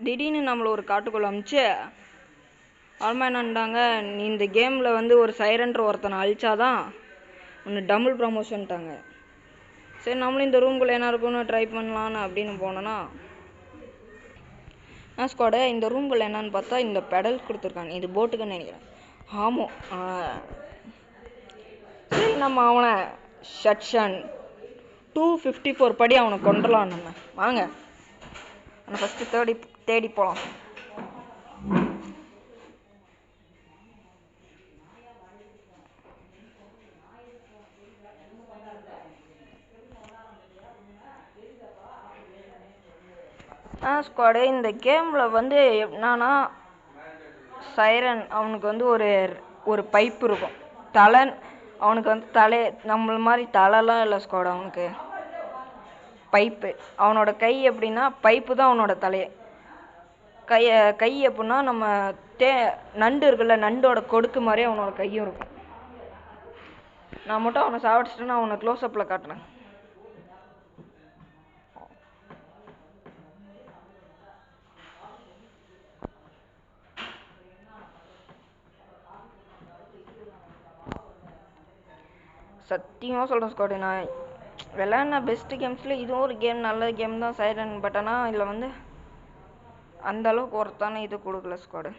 திடீர்னு நம்மளை ஒரு காட்டுக்குள்ள அமிச்சு அம்மா என்னண்டாங்க, நீ இந்த கேமில் வந்து ஒரு சைரன்ற ஒருத்தனை அழிச்சாதான் ஒன்று டபுள் ப்ரமோஷன்ட்டாங்க. சரி நம்மளும் இந்த ரூம்குள்ளே என்ன இருக்குன்னு ட்ரை பண்ணலான்னு அப்படின்னு போனோன்னா ஸ்குவாடு இந்த ரூம்குள்ளே என்னன்னு பார்த்தா இந்த பெடல் கொடுத்துருக்காங்க. இது போட்டுக்குன்னு நினைக்கிறேன். ஆமாம். சரி நம்ம அவனை செக்ஷன் 254 படி அவனை கொண்டுலாம். நம்ம வாங்க அவனை ஃபஸ்ட்டு தேடி போகலாம். ஸ்குவாடு இந்த கேமில் வந்து என்னன்னா சைரன் அவனுக்கு வந்து ஒரு பைப்பு இருக்கும். அவனுக்கு வந்து நம்மள மாதிரி தலைலாம் இல்லை ஸ்குவாடு. அவனுக்கு பைப்பு. அவனோட கை எப்படின்னா பைப்பு தான் அவனோட தலையை. கை எப்படின்னா நம்ம நண்டு இருக்குல்ல, நண்டோட கொடுக்கு மாதிரி அவனோட கையும் இருக்கும். நான் மட்டும் அவனை சாவடிச்சிட்டு நான் அவனை க்ளோஸ்அப்பில் காட்டுறேன். சத்தியமாக சொல்கிறேன் ஸ்குவாடு, நான் விளையாடின பெஸ்ட்டு கேம்ஸில் இதுவும் ஒரு கேம், நல்ல கேம் தான் சைரன். பட் ஆனால் இதில் வந்து அந்தளவுக்கு ஒருத்தான இது கொடுக்கல ஸ்குவாடு.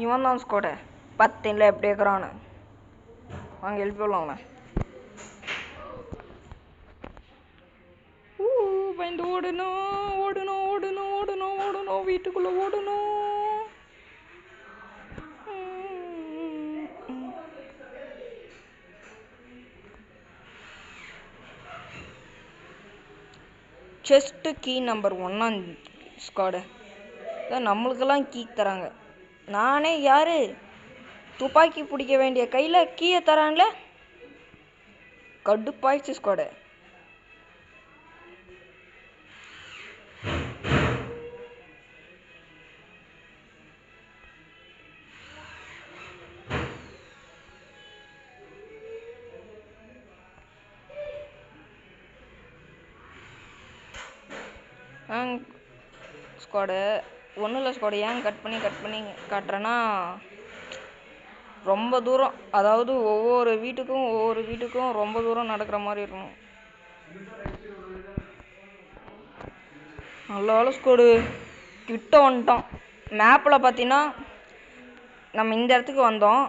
இவன் தான் ஸ்குவாடு 10 எப்படி இருக்கிறான்னு வாங்க எழுப்பி விடலாம் அவனை. பயந்து ஓடணும் ஓடணும் ஓடணும் ஓடணும் ஓடணும் வீட்டுக்குள்ளே ஓடணும். செஸ்ட்டு கீ நம்பர் 1 ஸ்குவாடு தான் நம்மளுக்கெல்லாம் கீ தராங்க. நானே யார் துப்பாக்கி பிடிக்க வேண்டிய கையில் கீயை தரான்ல, கடுப்பாயிடுச்சு ஸ்குவாடு. ஸ்குவாடு ஒன்றும் இல்லை ஸ்குவாடு, ஏன் கட் பண்ணி காட்டுறேன்னா ரொம்ப தூரம், அதாவது ஒவ்வொரு வீட்டுக்கும் ரொம்ப தூரம் நடக்கிற மாதிரி இருக்கணும். நல்ல வேலை ஸ்குவாடு கிட்ட வந்துட்டோம். மேப்பில் பார்த்தீங்கன்னா நம்ம இந்த இடத்துக்கு வந்தோம்,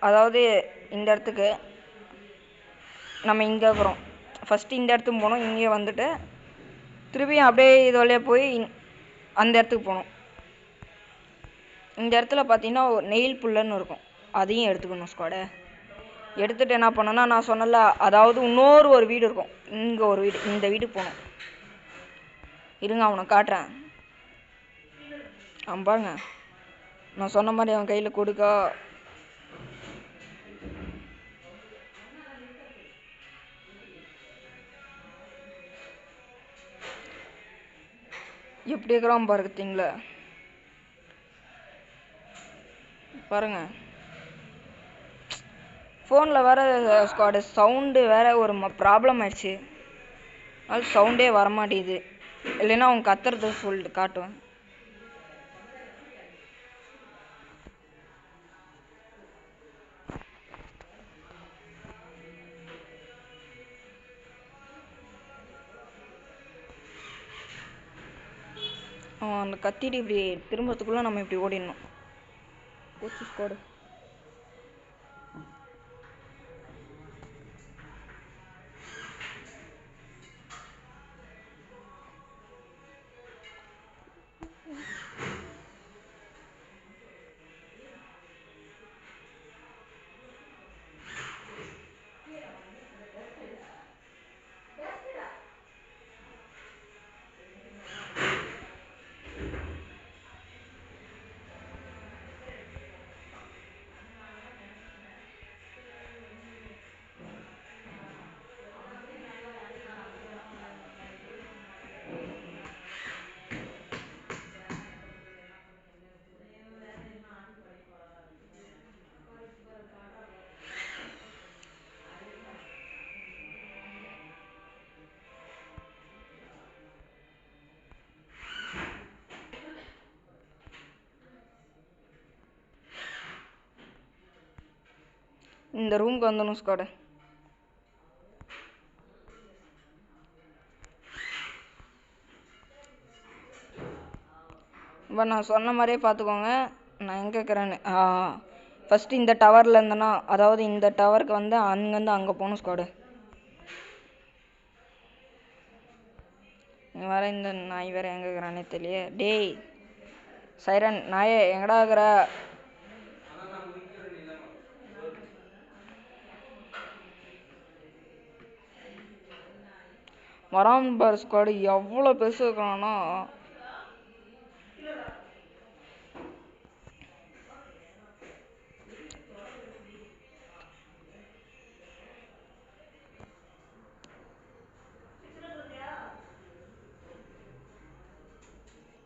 அதாவது இந்த இடத்துக்கு நம்ம இங்கே இருக்கிறோம். ஃபஸ்ட்டு இந்த இடத்துக்கு போனோம், இங்கே வந்துட்டு திருப்பியும் அப்படியே இது வழியாக போய் அந்த இடத்துக்கு போகணும். இந்த இடத்துல பார்த்தீங்கன்னா ஒரு நெயில் புல்லன்னு இருக்கும், அதையும் எடுத்துக்கணும் ஸ்குவாடு. எடுத்துகிட்டு என்ன பண்ணோன்னா நான் சொன்னல, அதாவது ஒரு வீடு இருக்கும், இங்கே ஒரு வீடு, இந்த வீட்டுக்கு போகணும். இருங்க அவனை காட்டுறேன். பாருங்க நான் சொன்ன மாதிரி அவன் கையில் கொடுக்கா. எப்படி இருக்கிறான் பாருங்களா, பாருங்க. ஃபோனில் வேறு ஸ்குவாடு சவுண்டு வேறு ஒரு ப்ராப்ளம் ஆயிடுச்சு, அதனால சவுண்டே வரமாட்டேங்குது. இல்லைன்னா அவங்க கத்துறது சொல்லிட்டு காட்டுவேன். அந்த கத்திட்டு இப்படி திரும்பத்துக்குள்ளே நம்ம இப்படி ஓடிடணும். போச்சு ஸ்குவாடு. இந்த ரூமுக்கு வந்துடணும் ஸ்குவாடு. இப்போ நான் சொன்ன மாதிரியே பார்த்துக்கோங்க நான் எங்கே இருக்கிறேன்னு. ஃபஸ்ட்டு இந்த டவரில் இருந்தேன்னா, அதாவது இந்த டவருக்கு வந்து அங்கேருந்து அங்கே போகணும் ஸ்குவாடு. வேறு இந்த நாய் வேறு எங்கே இருக்கிறானே தெரியல. டேய் சைரன் நாயே எங்கடா இருக்கிற? வராம பார் ஸ்குவாடு எவ்வளோ பெருசு இருக்கானா.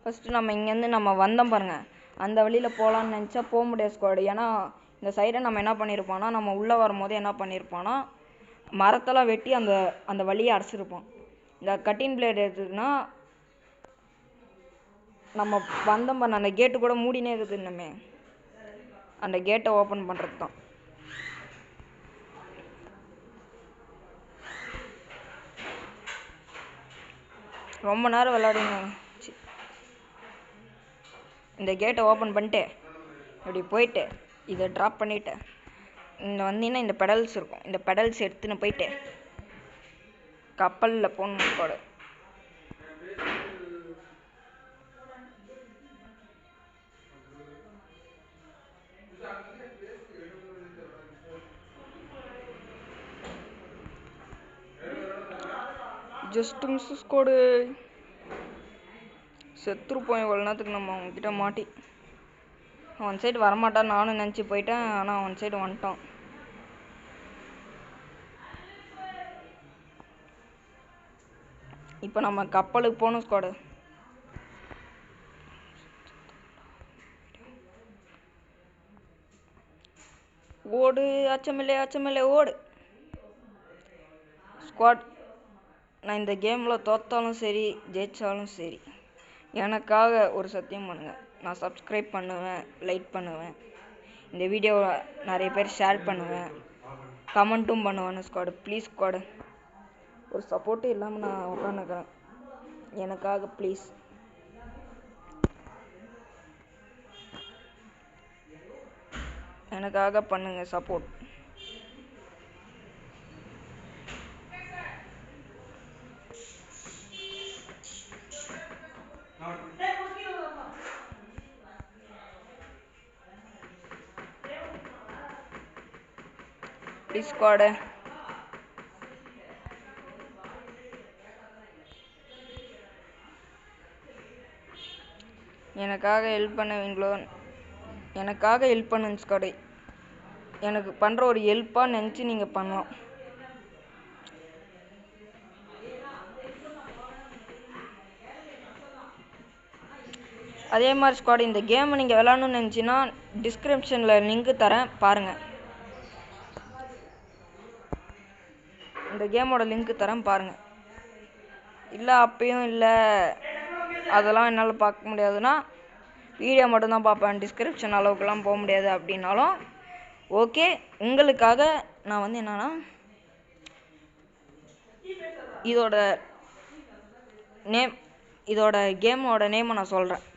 ஃபஸ்ட்டு நம்ம இங்கேருந்து நம்ம வந்தோம் பாருங்கள், அந்த வழியில் போகலான்னு நினச்சா போக முடியாது ஸ்குவாடு. ஏன்னா இந்த சைடை நம்ம என்ன பண்ணியிருப்போம்னா, நம்ம உள்ளே வரும்போது என்ன பண்ணியிருப்போம்னா மரத்தெல்லாம் வெட்டி அந்த அந்த வழியை அடைச்சிருப்போம். இந்த கட்டிங் பிளேட் எடுத்துக்கினா நம்ம வந்தோம் பண்ண அந்த கேட்டு கூட மூடினே இருக்குது. இன்னமே அந்த கேட்டை ஓப்பன் பண்ணுறது தான். ரொம்ப நேரம் விளையாடுங்க. இந்த கேட்டை ஓப்பன் பண்ணிட்டு இப்படி போயிட்டு இதை ட்ராப் பண்ணிவிட்டு இங்கே வந்தீங்கன்னா இந்த பெடல்ஸ் இருக்கும், இந்த பெடல்ஸ் எடுத்துன்னு போயிட்டு கப்பலில் போகணும் கூட. Just miss squad. செத்துருப்போம் இவ்வளோ நேரத்துக்கு நம்ம அவங்கக்கிட்ட மாட்டி. ஒன் சைடு வரமாட்டான் நானும் நினச்சி போயிட்டேன், ஆனால் ஒன் சைடு வந்துட்டான். இப்போ நம்ம கப்பலுக்கு போகணும் ஸ்குவாடு. ஓடு அச்சமில்லை ஓடு ஸ்குவாட். நான் இந்த கேமில் தோத்தாலும் சரி ஜெயித்தாலும் சரி எனக்காக ஒரு சத்தியம் பண்ணுங்கள். நான் சப்ஸ்கிரைப் பண்ணுவேன், லைக் பண்ணுவேன், இந்த வீடியோவை நிறைய பேர் ஷேர் பண்ணுவேன், கமெண்ட்டும் பண்ணுவேன் ஸ்குவாடு. ப்ளீஸ் ஸ்குவாடு, ஒரு சப்போர்ட்டும் இல்லாமல் நான் உட்காந்துக்கிறேன். எனக்காக ப்ளீஸ். எனக்காக பண்ணுங்க சப்போர்ட். Please squad. எனக்காக ஹெல்ப் பண்ணுவீங்களோ? எனக்காக ஹெல்ப் பண்ணுங்க ஸ்குவாடு. எனக்கு பண்ணுற ஒரு ஹெல்ப்பாக நினச்சி நீங்கள் பண்ணலாம். அதே மாதிரி ஸ்குவாடு இந்த கேமை நீங்கள் விளாடணும்னு நினச்சின்னா டிஸ்கிரிப்ஷனில் லிங்க்கு தரேன் பாருங்கள். இந்த கேமோட லிங்க்கு தரேன் பாருங்கள். இல்லை அப்பயும் இல்லை அதெல்லாம் என்னால் பார்க்க முடியாதுன்னா வீடியோ மட்டும்தான் பார்ப்பேன், டிஸ்கிரிப்ஷன் அளவுக்குலாம் போக முடியாது அப்படின்னாலும் ஓகே. உங்களுக்காக நான் வந்து என்னன்னா இதோட கேமோட நேமை நான் சொல்கிறேன்.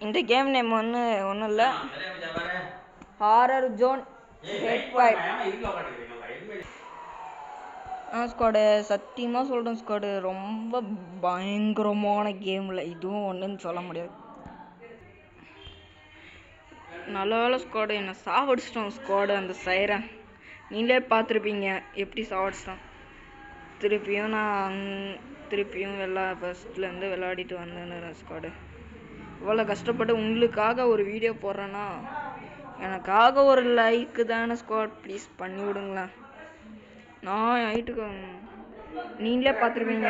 இந்த கேம் நேம் ஒன்றும் இல்லை, horror zone head fight. Squad சத்தியமாக சொல்கிறேன் ஸ்குவாடு, ரொம்ப பயங்கரமான கேமில் இதுவும் ஒன்றுன்னு சொல்ல முடியாது. நல்ல வேலை ஸ்குவாடு என்னை சாவடிச்சிட்டோம் ஸ்குவாடு. அந்த சைரன் நீங்களே பார்த்துருப்பீங்க எப்படி சாவடிச்சிட்டான். திருப்பியும் ஃபஸ்ட்லேருந்து விளையாடிட்டு வந்தேன் ஸ்குவாடு. இவ்வளோ கஷ்டப்பட்டு உங்களுக்காக ஒரு வீடியோ போடுறேன்னா எனக்காக ஒரு லைக்கு தானே ஸ்குவாட். ப்ளீஸ் பண்ணி விடுங்களா. நான் ஹைட்டுக்கு நீங்களே பார்த்துருப்பீங்க.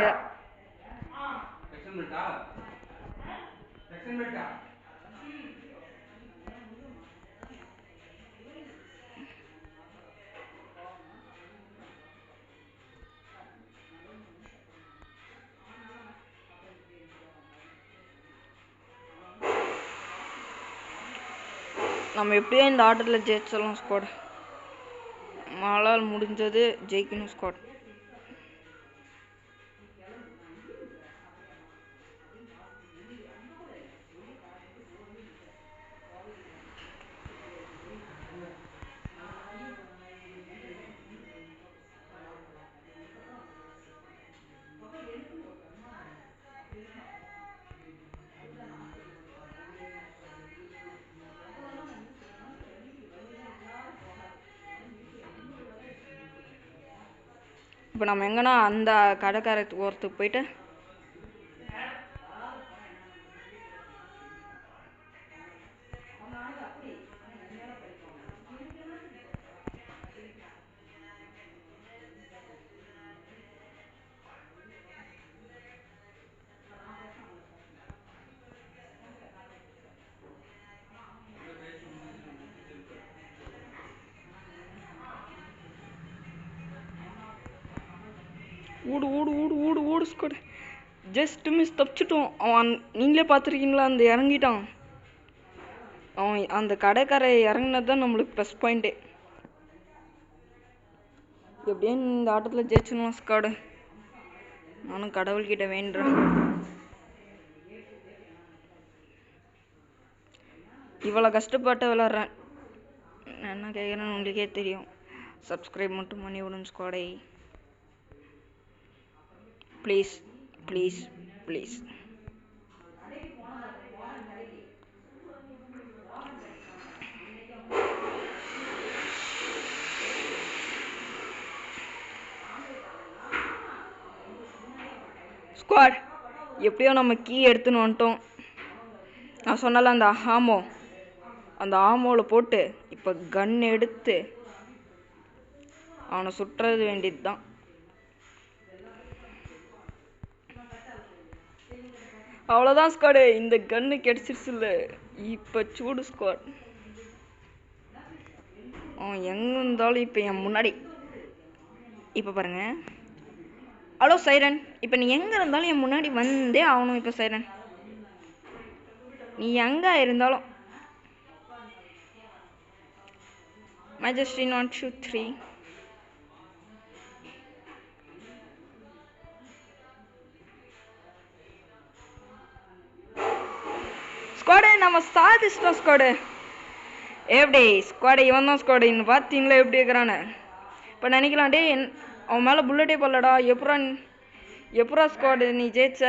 நம்ம எப்படியோ இந்த ஆட்டத்தில் ஜெயிச்சிடலாம் ஸ்குவாட். நம்மளால் முடிஞ்சது ஜெயிக்கணும் ஸ்குவாட். இப்போ நம்ம எங்கன்னா அந்த கடைக்காரத்துக்கு ஓரத்துக்கு போயிட்டு ஓடு ஓடு ஓடு ஓடு ஓடு ஸ்குவாட். Just miss, தப்பிச்சிட்டோம். அவன் நீங்களே பார்த்துருக்கீங்களா, அந்த இறங்கிட்டான். அவன் அந்த கடைக்காரை இறங்கினது தான் நம்மளுக்கு ப்ளஸ் பாயிண்ட்டே. எப்படியும் இந்த ஆட்டத்தில் ஜெயிச்சிடலாம் ஸ்குவாடு. நானும் கடவுள்கிட்ட வேண்டுறேன். இவ்வளோ கஷ்டப்பட்டு விளாட்றேன். என்ன கேட்குறேன்னு உங்களுக்கே தெரியும். சப்ஸ்கிரைப் மட்டும் பண்ணி விடுங்க ஸ்குவாடை. Please please please. ஸ்குவாட் எப்படியோ நம்ம கீ எடுத்துன்னு வந்துட்டோம். நான் சொன்னால அந்த ஆமோவில் போட்டு இப்போ கன் எடுத்து அவனை சுட்டுறது வேண்டியது தான். அவ்வளோதான் ஸ்குவாடு, இந்த கன்னு கிடச்சிருச்சு இல்லை. இப்போ சூடு ஸ்குவாட். அவன் எங்கே இருந்தாலும் இப்போ என் முன்னாடி. இப்போ பாருங்க, ஹலோ சைரன், இப்போ நீ எங்கே இருந்தாலும் என் முன்னாடி வந்தே ஆகணும். இப்போ சைரன், நீ எங்கே இருந்தாலும் Majesty 1 2 3. ஸ்குவாடு நம்ம சாதிச்சிட்டோம் ஸ்குவாடு. எப்படி ஸ்குவாடு, இவன் தான் ஸ்குவாடு. இன்னும் பார்த்தீங்களா எப்படி இருக்கிறான்னு. இப்போ நினைக்கலாம், டே அவன் மேலே புல்லட்டே போடலடா, எப்பரா ஸ்குவாடு நீ ஜெயிச்ச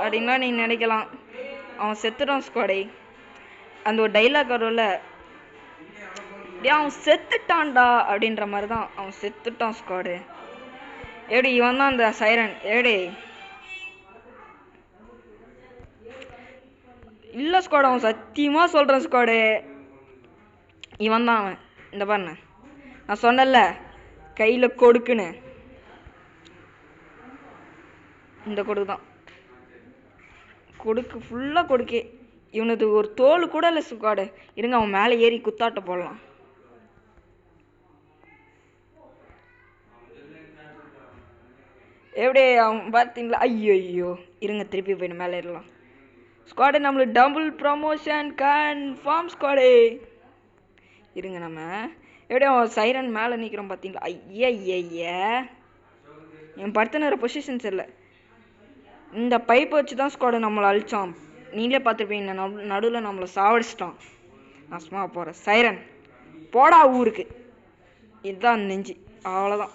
அப்படின்லாம் நீ நினைக்கலாம். அவன் செத்துட்டான் ஸ்குவாடே. அந்த ஒரு டைலாக் வரும்ல, டே அவன் செத்துட்டான்டா அப்படின்ற மாதிரி தான். அவன் செத்துட்டான் ஸ்குவாடு. எப்படி இவன் தான் அந்த சைரன். எப்படி இல்லை ஸ்குவாடு, அவன் சத்தியமாக சொல்கிறேன் ஸ்குவாடு, இவன் தான் அவன். இந்த பாருண்ண, நான் சொன்னல கையில் கொடுக்குன்னு, இந்த கொடுக்கு தான். கொடுக்கு ஃபுல்லாக கொடுக்கே. இவனுக்கு ஒரு தோல் கூட இல்லை ஸ்குவாடு. இருங்க, அவன் மேலே ஏறி குத்தாட்ட போடலாம். எப்படி அவன் பார்த்தீங்களா? ஐயோ இருங்க, திருப்பி போயிட்டு மேலே ஏறலாம் ஸ்குவாடு. நம்மளுக்கு டபுள் ப்ரமோஷன் கன்ஃபார்ம் ஸ்குவாடு. இருங்க, நம்ம எப்படி அவன் சைரன் மேலே நிற்கிறோம் பார்த்தீங்களா? ஐயா என் படுத்துன பொசிஷன்ஸ் இல்லை. இந்த பைப்பை வச்சு தான் ஸ்குவாடு நம்மளை அழிச்சான். நீங்களே பார்த்துருப்பீங்க, நடுவில் நம்மளை சாவடிச்சிட்டான். நான் சும்மா போகிறேன். சைரன் போடா ஊருக்கு. இதுதான் நெஞ்சு, அவ்வளோதான்.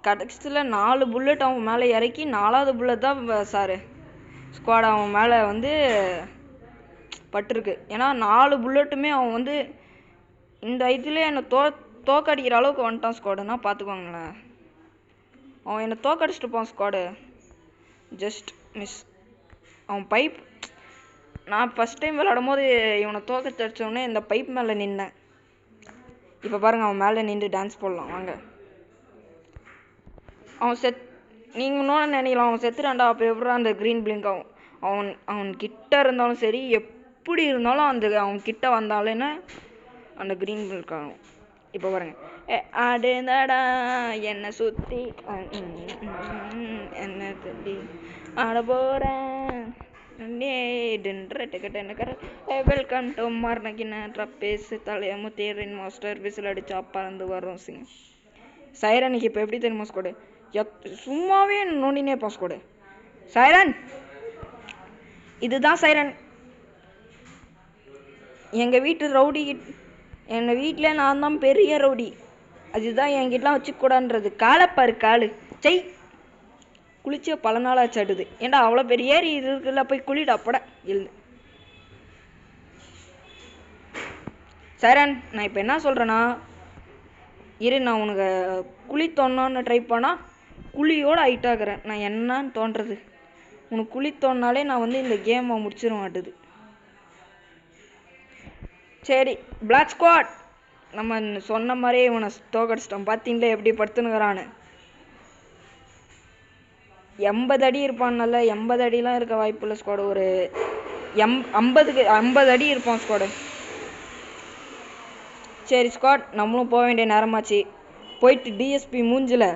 கடைசியில் 4 புல்லட் அவன் மேலே இறக்கி 4வது புல்லட் தான் சாரு ஸ்குவாட் அவன் மேலே வந்து பட்டிருக்கு. ஏன்னா 4 புல்லட்டுமே அவன் வந்து இந்த இதுலேயே என்னை தோக்கடிக்கிற அளவுக்கு வந்துட்டான் ஸ்குவாடுன்னா பார்த்துக்கோங்களேன். அவன் என்னை தோக்கடிச்சிட்டுப்பான் ஸ்குவாடு. Just miss. அவன் பைப், நான் ஃபஸ்ட் டைம் விளாடும் போது இவனை தோக்கடிச்சோடனே இந்த பைப் மேலே நின்னேன். இப்போ பாருங்கள், அவன் மேலே நின்று டான்ஸ் போடலாம் வாங்க. அவன் நீங்கள் இன்னொன்று நினைக்கலாம், அவன் செத்துறான்டா. அப்போ எப்படா அந்த க்ரீன் பிளிங்க் ஆகும்? அவன் கிட்ட இருந்தாலும் சரி, எப்படி இருந்தாலும் அந்த அவன் கிட்ட வந்தாலேன்னா அந்த க்ரீன் பிளிங்க் ஆகும். இப்போ பாருங்க, ஆடுதடா என்னை சுற்றி என்ன தள்ளி ஆட போகிறேன். வெல்கம் டு மார்னகின ட்ரப்பேஸ் தலையமு தேரின் மாஸ்டர் விசில் அடிச்சா பறந்து வரும் சிங். சைரனுக்கு இப்போ எப்படி தெரியுமா ஸ்கோடு? சும்மாவே நோண்டினே இருப்பான் ஸ்கோடு. சைரன், இதுதான் சைரன். எங்கள் வீட்டு ரவுடி, எங்கள் வீட்டில் நான் தான் பெரிய ரவுடி. அதுதான் என்கிட்டலாம் வச்சுக்கூடான்றது. காலைப்பாரு காலு சை, குளிச்ச பல நாளாச்சு அடுது. ஏன்டா அவ்வளோ பெரிய ஏரி இருக்குல்ல, போய் குளிடா பட எழுந்து. சரண், நான் இப்போ என்ன சொல்கிறேன்னா, இரு நான் உனக்கு குழி தோணுன்னு ட்ரை பண்ணால் குழியோடு ஹைட்டாகிறேன். நான் என்னான்னு தோன்றது? உனக்கு குழி தோணுனாலே நான் வந்து இந்த கேமை முடிச்சிட மாட்டுது. சரி, பிளாக் ஸ்குவாட் நம்ம சொன்ன மாதிரியே இவனை தோக்கடிச்சிட்டோம். பார்த்தீங்களே எப்படி படுத்துனுக்கிறான்னு. 80 அடி இருப்பான். நல்ல 80 அடிலாம் இருக்க வாய்ப்பு இல்லை ஸ்குவாடு. ஒரு 50 அடி இருப்பான் ஸ்குவாடு. சரி ஸ்குவாட், நம்மளும் போக வேண்டிய நேரமாச்சு. போயிட்டு டிஎஸ்பி மூஞ்சில்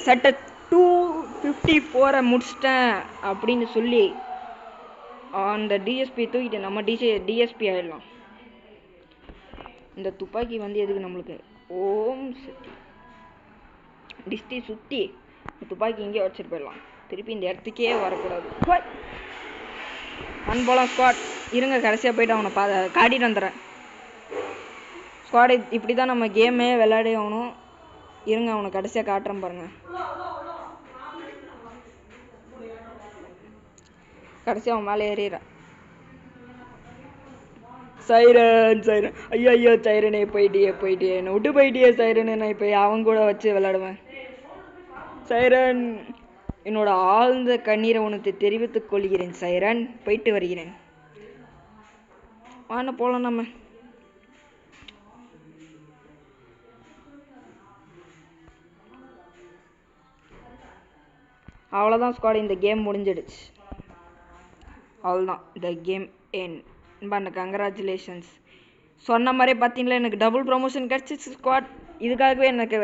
சட்ட 254 முடிச்சிட்டேன் அப்படின்னு சொல்லி அந்த டிஎஸ்பி தூக்கிட்டு நம்ம டிஎஸ்பி ஆயிடலாம். இந்த துப்பாக்கி வந்து எதுக்கு நம்மளுக்கு? ஓம் சக்தி. டிஸ்டி சுற்றி துப்பாக்கி இங்கே வச்சுட்டு போயிடலாம். திருப்பி இந்த இடத்துக்கே வரக்கூடாது. போலாம் ஸ்குவாட். இருங்க, கடைசியாக போயிட்டு அவனை காட்டிட்டு வந்துடுறேன். ஸ்குவாட், இப்படி தான் நம்ம கேமே விளையாடி ஆகணும். இருங்க, அவனை கடைசியாக காட்டுறேன் பாருங்க. கடைசியாக அவன் மேலே ஏறிடுறேன். சைரன் சைரன், ஐயோ ஐயோ சைரனே, போயிட்டியே என்னை விட்டு போயிட்டியே சைரனு. நான் இப்போ அவன் கூட வச்சு விளையாடுவேன். சைரன், என்னோட ஆழ்ந்த கண்ணீரை உனக்கு தெரிவித்துக் கொள்கிறேன் சைரன். போயிட்டு வருகிறேன். வான போலாம் நம்ம. அவ்வளோதான் ஸ்குவாட், இந்த கேம் முடிஞ்சிடுச்சு. அவ்வளோதான், இந்த கேம் என் பண்ண. கங்க்ராச்சுலேஷன்ஸ். சொன்ன மாதிரி பார்த்தீங்களா, எனக்கு டபுள் ப்ரமோஷன் கிடச்சிச்சு ஸ்குவாட். இதுக்காகவே எனக்கு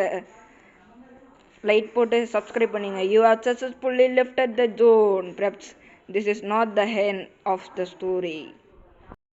லைட் போட்டு சப்ஸ்கிரைப் பண்ணிங்க. You are successfully left at the zone. Perhaps this is not the end of the story.